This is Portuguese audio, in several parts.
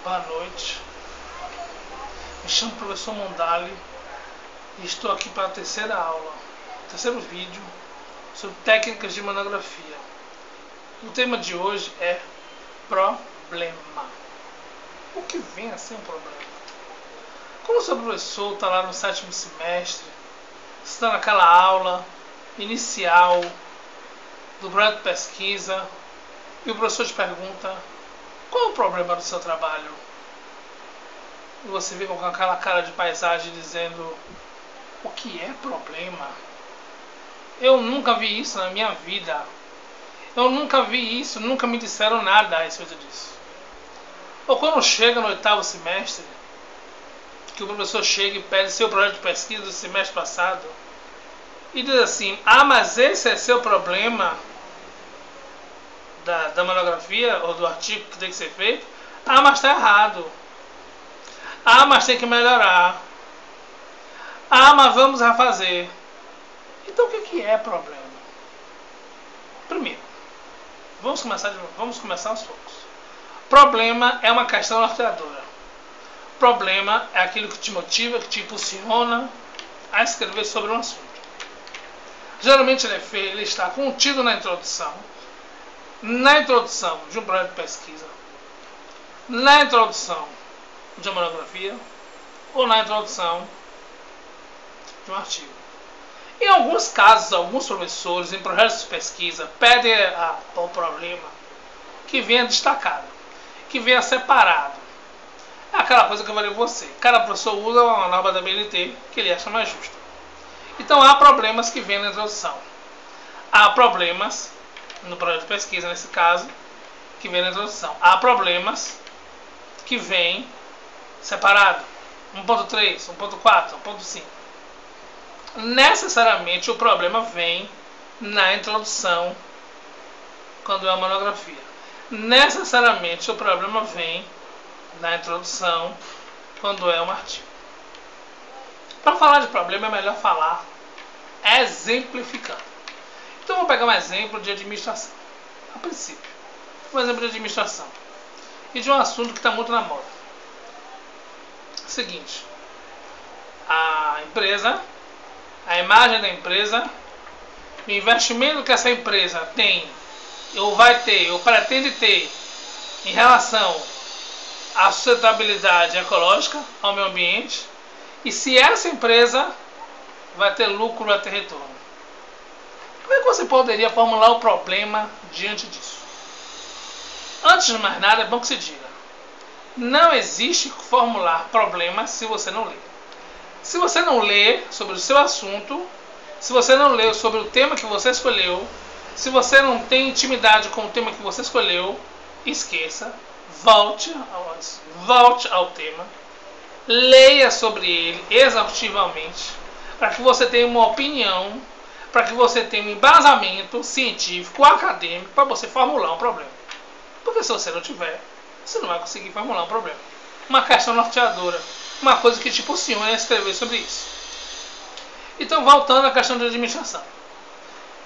Boa noite, me chamo professor Mondali e estou aqui para a terceira aula, terceiro vídeo sobre técnicas de monografia. O tema de hoje é problema. O que vem a ser um problema? Como o seu professor está lá no 7º semestre, está naquela aula inicial do projeto de pesquisa e o professor te pergunta: qual é o problema do seu trabalho? E você vê com aquela cara de paisagem dizendo: o que é problema? Eu nunca vi isso na minha vida. Eu nunca vi isso, nunca me disseram nada a respeito disso. Ou quando chega no 8º semestre, que o professor chega e pede seu projeto de pesquisa do semestre passado e diz assim: ah, mas esse é seu problema da monografia ou do artigo que tem que ser feito. Ah, mas está errado. Ah, mas tem que melhorar. Ah, mas vamos refazer. Então o que é problema? Primeiro, vamos começar aos poucos. Problema é uma questão norteadora. Problema é aquilo que te motiva, que te impulsiona a escrever sobre um assunto. Geralmente ele está contido na introdução de um projeto de pesquisa, na introdução de uma monografia ou na introdução de um artigo. Em alguns casos, alguns professores em projetos de pesquisa pedem o problema que venha destacado, que venha separado. É aquela coisa que eu falei para você. Cada professor usa uma norma da BNT que ele acha mais justa. Então há problemas que vêm na introdução. Há problemas no projeto de pesquisa, nesse caso, que vem na introdução. Há problemas que vêm separado. 1.3, 1.4, 1.5. Necessariamente o problema vem na introdução quando é uma monografia. Necessariamente o problema vem na introdução quando é um artigo. Para falar de problema é melhor falar exemplificando. Então vou pegar um exemplo de administração. A princípio, um exemplo de administração e de um assunto que está muito na moda. Seguinte: a empresa, a imagem da empresa, o investimento que essa empresa tem, ou vai ter, ou pretende ter em relação à sustentabilidade ecológica, ao meio ambiente, e se essa empresa vai ter lucro, vai ter retorno. Como é que você poderia formular o problema diante disso? Antes de mais nada, é bom que se diga: não existe formular problemas se você não lê. Se você não lê sobre o seu assunto, se você não lê sobre o tema que você escolheu, se você não tem intimidade com o tema que você escolheu, esqueça, volte ao tema, leia sobre ele exaustivamente, para que você tenha uma opinião, para que você tenha um embasamento científico, acadêmico, para você formular um problema. Porque se você não tiver, você não vai conseguir formular um problema. Uma questão norteadora, uma coisa que te impulsiona a escrever sobre isso. Então, voltando à questão de administração,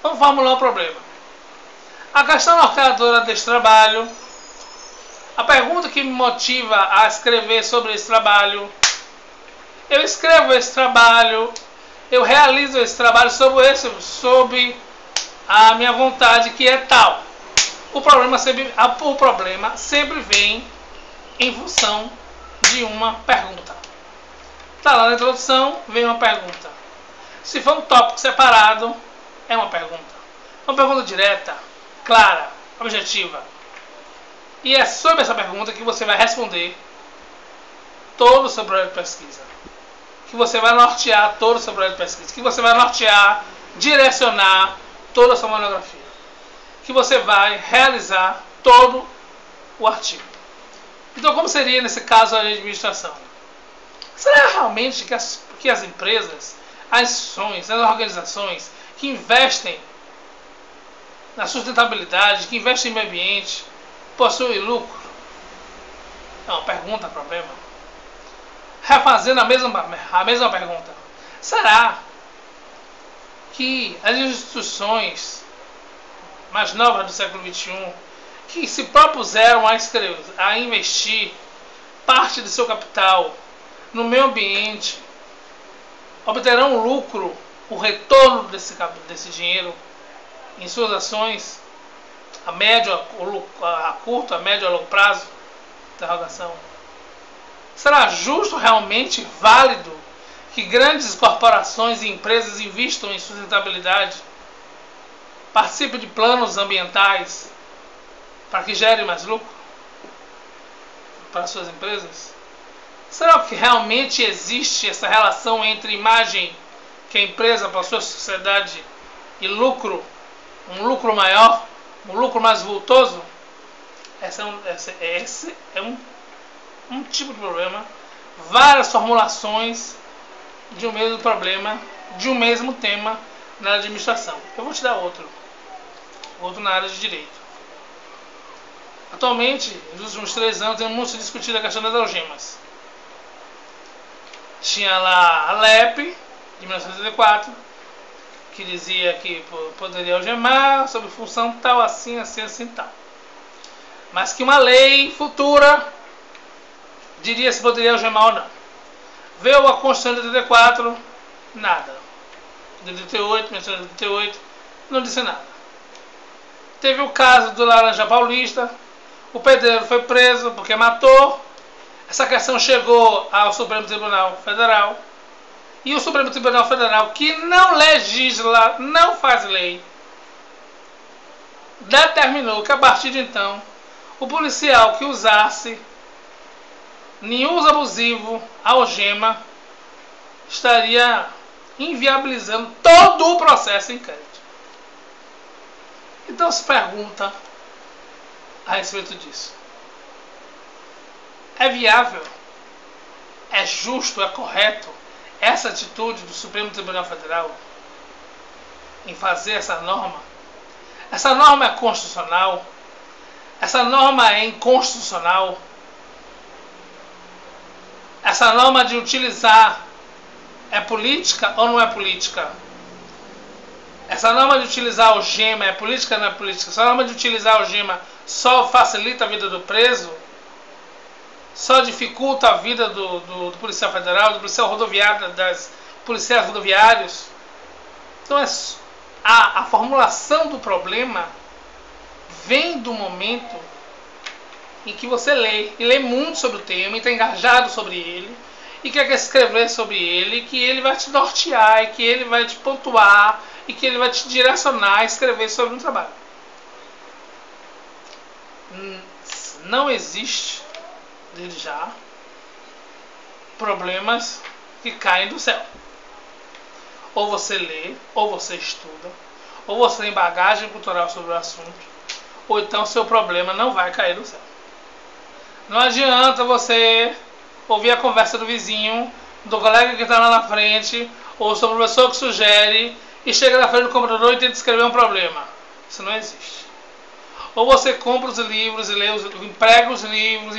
vamos formular um problema. A questão norteadora desse trabalho, a pergunta que me motiva a escrever sobre esse trabalho: eu escrevo esse trabalho, eu realizo esse trabalho sob a minha vontade, que é tal. O problema sempre vem em função de uma pergunta. Está lá na introdução, vem uma pergunta. Se for um tópico separado, é uma pergunta. Uma pergunta direta, clara, objetiva. E é sobre essa pergunta que você vai responder todo o seu projeto de pesquisa. Que você vai nortear todo o seu projeto de pesquisa. Que você vai nortear, direcionar toda a sua monografia. Que você vai realizar todo o artigo. Então, como seria nesse caso a administração? Será realmente que as empresas, as instituições, as organizações que investem na sustentabilidade, que investem em meio ambiente, possuem lucro? É uma pergunta, problema. Refazendo a mesma pergunta: será que as instituições mais novas do século XXI, que se propuseram a investir parte de seu capital no meio ambiente, obterão um lucro, o retorno desse dinheiro em suas ações a médio, a curto, a médio, a longo prazo? Interrogação. Será justo, realmente válido, que grandes corporações e empresas investam em sustentabilidade, participem de planos ambientais para que gerem mais lucro para suas empresas? Será que realmente existe essa relação entre imagem que a empresa possui à sociedade e lucro, um lucro maior, um lucro mais vultoso? Esse é um tipo de problema, várias formulações de um mesmo problema, de um mesmo tema na administração. Eu vou te dar outro na área de direito. Atualmente, nos últimos 3 anos, tem muito se discutido a questão das algemas. Tinha lá a LEP, de 1984, que dizia que poderia algemar sob função tal, assim, assim, assim, tal. Mas que uma lei futura diria se poderia algemar ou não. Veio a Constituição de 84, nada. De 88, 1988, não disse nada. Teve o caso do Laranja Paulista, o pedreiro foi preso porque matou. Essa questão chegou ao Supremo Tribunal Federal. E o Supremo Tribunal Federal, que não legisla, não faz lei, determinou que a partir de então, o policial que usasse em uso abusivo a algema estaria inviabilizando todo o processo em crédito. Então se pergunta a respeito disso: é viável? É justo? É correto essa atitude do Supremo Tribunal Federal em fazer essa norma? Essa norma é constitucional? Essa norma é inconstitucional? Essa norma de utilizar é política ou não é política? Essa norma de utilizar a algema é política ou não é política? Essa norma de utilizar a algema só facilita a vida do preso? Só dificulta a vida do policial federal, do policial rodoviário, das policiais rodoviários? Então a formulação do problema vem do momento em que você lê, e lê muito sobre o tema, e está engajado sobre ele, e quer escrever sobre ele, que ele vai te nortear, e que ele vai te pontuar, e que ele vai te direcionar a escrever sobre um trabalho. Não existe, desde já, problemas que caem do céu. Ou você lê, ou você estuda, ou você tem bagagem cultural sobre o assunto, ou então seu problema não vai cair do céu. Não adianta você ouvir a conversa do vizinho, do colega que está lá na frente, ou do seu professor que sugere, e chega na frente do computador e tenta escrever um problema. Isso não existe. Ou você compra os livros e lê, emprega os livros,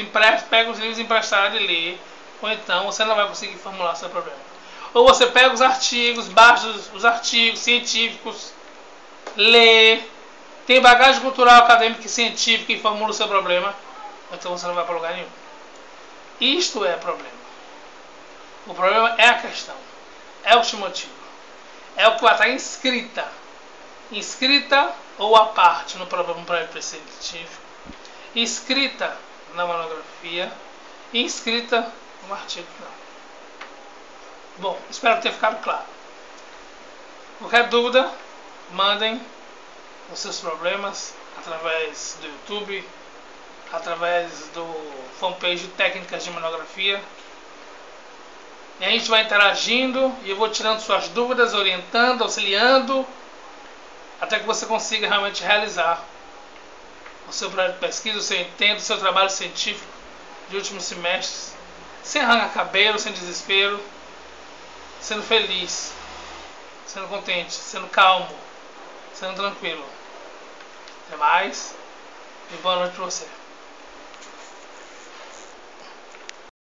pega os livros emprestados e lê, ou então você não vai conseguir formular seu problema. Ou você pega os artigos, baixa os artigos científicos, lê, tem bagagem cultural, acadêmica e científica e formula o seu problema, então você não vai para lugar nenhum. Isto é problema. O problema é a questão, é o motivo, é o que vai estar inscrita ou a parte no problema científico, inscrita na monografia e inscrita no artigo final. Bom, espero ter ficado claro. Qualquer dúvida, mandem os seus problemas através do YouTube, através do fanpage Técnicas de Monografia. E a gente vai interagindo e eu vou tirando suas dúvidas, orientando, auxiliando, até que você consiga realmente realizar o seu projeto de pesquisa, o seu intento, o seu trabalho científico de últimos semestres, sem arranca-cabelo, sem desespero, sendo feliz, sendo contente, sendo calmo, sendo tranquilo. Até mais e boa noite para você.